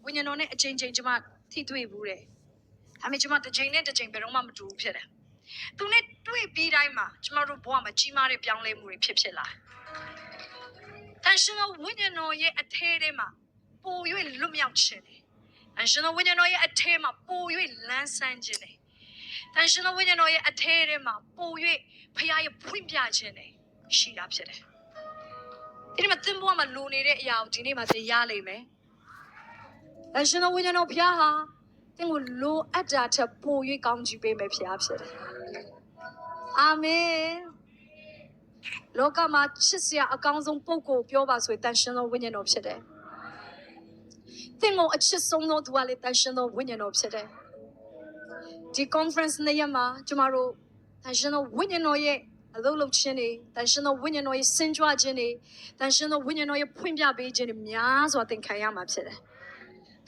ဝိညာဉ်တော်နဲ့အချိန်ချင်းကျမထိတွေ့ဘူးတယ်ဒါပေမဲ့ကျမတစ်ချိန်နဲ့တစ်ချိန်ဘယ်တော့မှမတူဘူးဖြစ်တယ်သူနဲ့တွေ့ပြီးတိုင်းမှာကျမတို့ဘဝမှာကြီးမားတဲ့ပြောင်းလဲမှုတွေဖြစ်လာတန်ရှင်တော်ဝိညာဉ်တော်ရဲ့အထဲထဲမှာပို၍လွတ်မြောက်ခြင်းတယ်တန်ရှင်တော်ဝိညာဉ်တော်ရဲ့အထဲမှာပို၍လန်းဆန်းခြင်းတယ်တန်ရှင်တော်ဝိညာဉ်တော်ရဲ့အထဲထဲမှာပို၍ဖခင်ရဲ့ဖွင့်ပြခြင်းတယ်ရှိတာဖြစ်တယ်ဒီမှာသင်ဘဝမှာလိုနေတဲ့အရာကိုဒီနေ့မှာသင်ရလိမ့်မယ်တန်ရှင်တော်ဝိညာဉ်တော်ဖခင်ဟာသင်ကိုလိုအပ်တာထက်ပို၍ကောင်းချီးပေးမယ်ဖခင်ဖြစ်တယ်အာမင်လောကမှာချစ်စရာအကောင်းဆုံးပုဂ္ဂိုလ်ပြောပါဆိုရင်တန်ရှင်တော်ဝိညာဉ်တော်ဖြစ်တယ်သင်ကိုအချစ်ဆုံးသောသူကလေတန်ရှင်တော်ဝိညာဉ်တော်ဖြစ်တယ်ဒီ conference နေ့မှာကျမတို့တန်ရှင်တော်ဝိညာဉ်တော်ရဲ့အလုပ်လုပ်ခြင်းတွေတန်ရှင်တော်ဝိညာဉ်တော်ရဲ့စင်ကြွခြင်းတွေတန်ရှင်တော်ဝိညာဉ်တော်ရဲ့ဖွင့်ပြပေးခြင်းတွေများစွာသင်ခံရမှာဖြစ်တယ်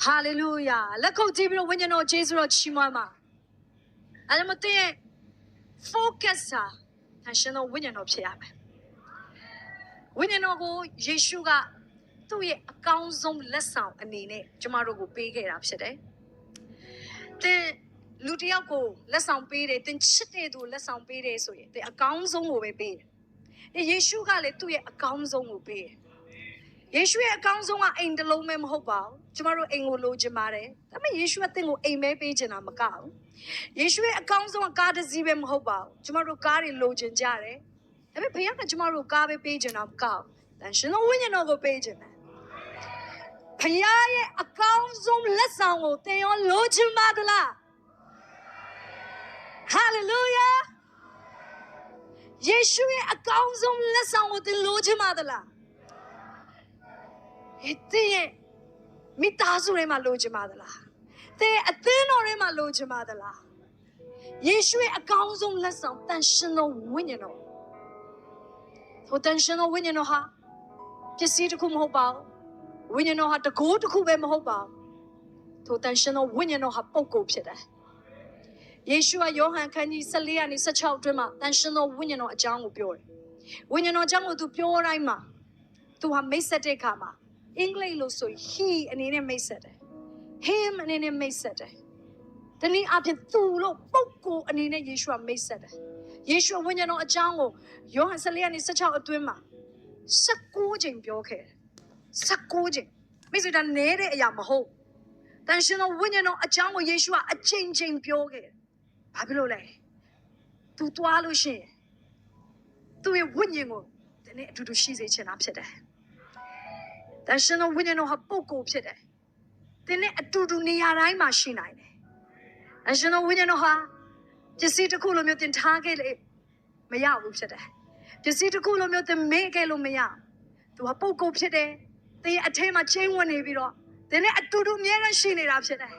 ဟာလေလုယာလက်ခုပ်တီးပြီးတော့ဝိညာဉ်တော်ယေရှုတော်ချီးမွမ်းပါအဲ့ဒါမှသင်ရဲ့ focus ဟာတန်ရှင်တော်ဝိညာဉ်တော်ဖြစ်ရမယ်ဝိညာဉ်တော်ကိုယေရှုကသူ့ရဲ့အကောင်းဆုံးလက်ဆောင်အနေနဲ့ကျမတို့ကိုပေးခဲ့တာဖြစ်တယ်သင်လူတစ်ယောက်ကိုလက်ဆောင်ပေးတယ်သင်ချစ်တဲ့သူလက်ဆောင်ပေးတယ်ဆိုရင်သင်အကောင်းဆုံးကိုပဲပေးတယ်ယေရှုကလည်းသူ့ရဲ့အကောင်းဆုံးကိုပေးတယ်ယေရှုရဲ့အကောင်းဆုံးကအိမ်တစ်လုံးပဲမဟုတ်ပါဘူးကျမတို့အိမ်ကိုလိုချင်ပါတယ်ဒါပေမဲ့ယေရှုကသင်ကိုအိမ်ပဲပေးချင်တာမကဘူးယေရှုရဲ့အကောင်းဆုံးကကားတစ်စီးပဲမဟုတ်ပါဘူးကျမတို့ကားတွေလိုချင်ကြတယ်ဒါပေမဲ့ဘုရားကကျမတို့ကားပဲပေးချင်တာမကဘူးတန်ရှင်တော်ဝိညာဉ်တော်ကိုပေးချင်တယ်ဘုရားရဲ့အကောင်းဆုံးလက်ဆောင်ကိုသင်ရောလိုချင်ပါသလားဟာလေလုယာယေရှုရဲ့အကောင်းဆုံးလက်ဆောင်ကိုသင်လိုချင်ပါသလားသင်ရဲ့မိသားစုထဲမှာလိုချင်ပါသလားသင်ရဲ့အသင်းတော်ထဲမှာလိုချင်ပါသလားယေရှုရဲ့အကောင်းဆုံးလက်ဆောင်တန်ရှင်တော်ဝိညာဉ်တော်ဟိုတန်ရှင်တော်ဝိညာဉ်တော်ဟာပစ္စည်းတစ်ခုမဟုတ်ပါဘူးဝိညာဉ်တော်ဟာတကိုးတစ်ခုပဲမဟုတ်ပါဘူးထိုတန်ရှင်တော်ဝိညာဉ်တော်ဟာပုဂ္ဂိုလ်ဖြစ်တယ်ယေရှုကယောဟန်ခန်းကြီး14ကနေ16အတွင်းမှာတန်ရှင်တော်ဝိညာဉ်တော်အကြောင်းကိုပြောတယ်ဝိညာဉ်တော်အကြောင်းကိုသူပြောတိုင်းမှာသူဟာမိတ်ဆက်တဲ့အခါမှာအင်္ဂလိပ်လို့ဆို he အနေနဲ့မိတ်ဆက်တယ် him အနေနဲ့မိတ်ဆက်တယ်တနည်းအားဖြင့်သူလို့ပုဂ္ဂိုလ်အနေနဲ့ယေရှုကမိတ်ဆက်တယ်ယေရှုဝိညာဉ်တော်အကြောင်းကိုယောဟန်14ကနေ16အတွင်းမှာ19ချိန်ပြောခဲ့တယ်19ချိန်မိတ်ဆွေဒါနည်းတဲ့အရာမဟုတ်တန်ရှင်တော်ဝိညာဉ်တော်အကြောင်းကိုယေရှုကအချိန်ချင်းပြောခဲ့တယ်ဘာဖြစ်လို့လဲသူသွားလို့ရှိရင်သူ့ရဲ့ဝိညာဉ်ကိုဒီနေ့အတူတူရှိစေချင်တာဖြစ်တယ်တန်ရှင်တော်ဝိညာဉ်တော်ဟာပုဂ္ဂိုလ်ဖြစ်တယ်ဒီနေ့အတူတူနေရာတိုင်းမှာရှိနိုင်တယ်တန်ရှင်တော်ဝိညာဉ်တော်ဟာပစ္စည်းတစ်ခုလိုမျိုးသင်ထားခဲ့လေမရဘူးဖြစ်တယ်ပစ္စည်းတစ်ခုလိုမျိုးသင်မေ့ခဲ့လို့မရသူဟာပုဂ္ဂိုလ်ဖြစ်တယ်သင်ရဲ့အထဲမှာချင်းဝင်နေပြီးတော့သင်နဲ့အတူတူအမြဲတမ်းရှိနေတာဖြစ်တယ်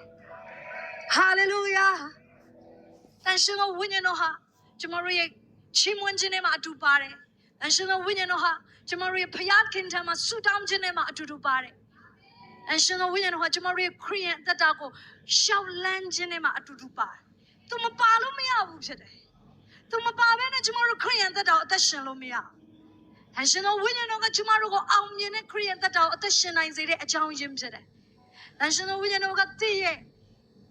ဟာလေလုယာတန်ရှင်တော်ဝိညာဉ်တော်ဟာကျမတို့ရဲ့ချီးမွမ်းခြင်းနဲ့မှာအတူပါတယ်တန်ရှင်တော်ဝိညာဉ်တော်ဟာကျမတို့ရဲ့ဘုရားခင်ထံမှာဆုတောင်းခြင်းနဲ့မှာအတူတူပါတယ်တန်ရှင်တော်ဝိညာဉ်တော်ဟာကျမတို့ရဲ့ခရိယန်အသက်တာကိုရှောက်လန်းခြင်းနဲ့မှာအတူတူပါတယ်သူမပါလို့မရဘူးဖြစ်တယ်သူမပါဘဲနဲ့ကျမတို့ခရိယန်အသက်တာကိုအသက်ရှင်လို့မရတန်ရှင်တော်ဝိညာဉ်တော်ကကျမတို့ကိုအောင်မြင်တဲ့ခရိယန်အသက်တာကိုအသက်ရှင်နိုင်စေတဲ့အကြောင်းရင်းဖြစ်တယ်တန်ရှင်တော်ဝိညာဉ်တော်ကတည့်ရဲ့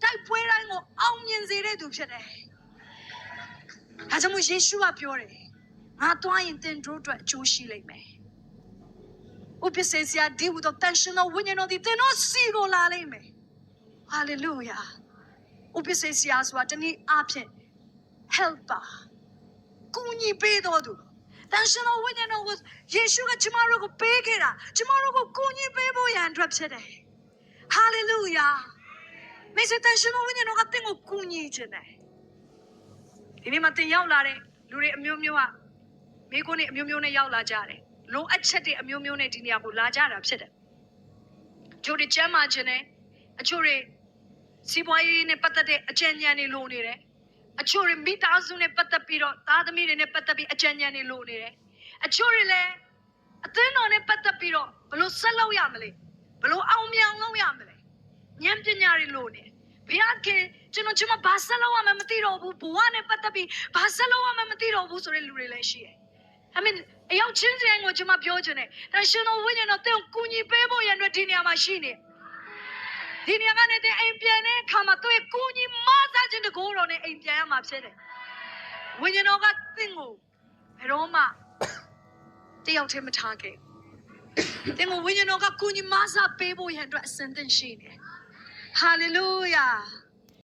တိုက်ပွဲတိုင်းကိုအောင်မြင်စေတဲ့သူဖြစ်တယ်။ဒါကြောင့်မို့ယေရှုကပြောတယ်ငါသွားရင်သင်တို့အတွက်အကျိုးရှိလိမ့်မယ်။ဥပ္ပစေစရာဒီဟုသောတန်ရှင်တော်ဝိညာဉ်တော်သည်သင်တို့စီကိုလာလိမ့်မယ်။ဟာလေလုယာ။ဥပ္ပစေစရာဆိုတာတနည်းအားဖြင့် helper ကူညီပေးတော်သူတန်ရှင်တော်ဝိညာဉ်တော်ကိုယေရှုကကျမတို့ကိုပေးခဲ့တာကျမတို့ကိုကူညီပေးဖို့ရန်အတွက်ဖြစ်တယ်။ဟာလေလုယာ။မိတ်ဆွေတန်ရှင်တော်ဝိညာဉ်တော်ကသင်ကိုကူညီခြင်းတယ်ဒီနေ့မှသင်ရောက်လာတဲ့လူတွေအမျိုးမျိုးကမိကိုနဲ့အမျိုးမျိုးနဲ့ရောက်လာကြတယ်လိုအပ်ချက်တွေအမျိုးမျိုးနဲ့ဒီနေရာကိုလာကြတာဖြစ်တယ်အချို့တွေကျမ်းမာခြင်းနဲ့အချို့တွေစီးပွားရေးနဲ့ပတ်သက်တဲ့အကြံဉာဏ်တွေလိုနေတယ်အချို့တွေမိသားစုနဲ့ပတ်သက်ပြီးတော့သားသမီးတွေနဲ့ပတ်သက်ပြီးအကြံဉာဏ်တွေလိုနေတယ်အချို့တွေလည်းအသင်းတော်နဲ့ပတ်သက်ပြီးတော့ဘယ်လိုဆက်လုပ်ရမလဲဘယ်လိုအောင်မြင်လုပ်ရမလဲဉာဏ်ပညာတွေလိုနေဘုရားခင်ကျွန်တော်ဘာဆက်လုပ်ရမှမသိတော့ဘူးဘဝနဲ့ပတ်သက်ပြီးဘာဆက်လုပ်ရမှမသိတော့ဘူးဆိုတဲ့လူတွေလည်းရှိတယ်။I mean အယောက်ချင်းစီတိုင်းကိုကျွန်မပြောချင်တယ်။ဒါရှင်တော်ဝိညာဉ်တော်သင်ကိုကူညီပေးဖို့ရန်အတွက်ဒီနေရာမှာရှိနေ။ ဒီနေရာကနေတဲ့အိမ်ပြန်တဲ့အခါမှာသူ့ရဲ့ကိုကြီးမစားခြင်းတကိုးတော်နဲ့အိမ်ပြန်ရမှာဖြစ်တယ်ဝိညာဉ်တော်ကသင်ကိုဘယ်တော့မှတယောက်တည်းမထားခဲ့သင်ကိုဝိညာဉ်တော်ကကိုကြီးမစားပေးဖို့ရန်အတွက်အစဉ်သင့်ရှိနေဟာလေလုယာ